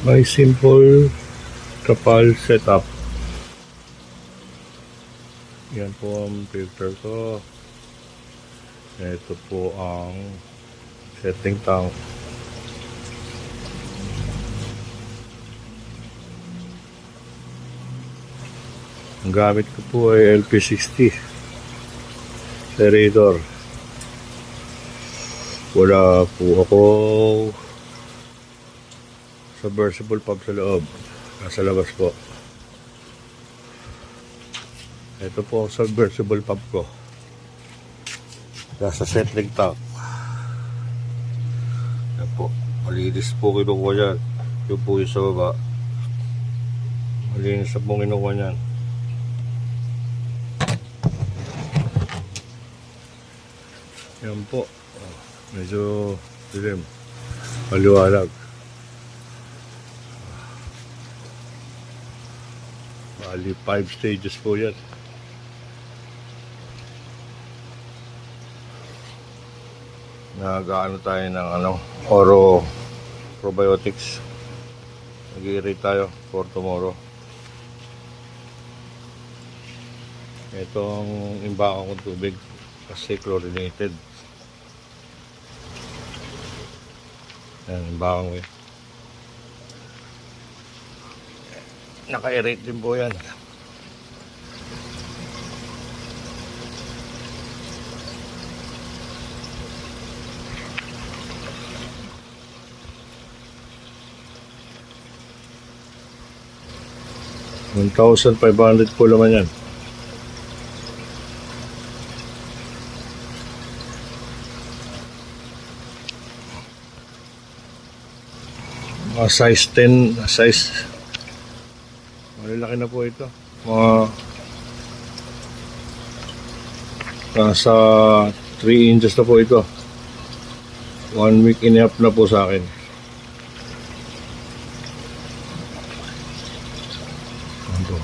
May simple kapal setup. Yan po ang filter ko. Ito po ang setting tank. Ang gamit ko po ay LP60 aerator. Wala po ako submersible pump sa loob. Nasa labas po. Ito po ang submersible pump ko. Nasa settling tank. Yan po. Malinis po kinukuha yan. Yung po yung sa baba. Malinis na po kinukuha yan. Yan po. Medyo dilim. Maliwanag. Bali 5 stages po yan. Nag-ano tayo ng Oro Probiotics. Nag-i-rate tayo for tomorrow. Ito ang imbakang kong tubig kasi chlorinated. Yan, imbakang ko yun. Naka-aerate din po yan. $1,500 po naman yan. Size 10, size malaki na po ito. Nasa 3 inches na po ito. 1 week and a half na po sa akin. Ito.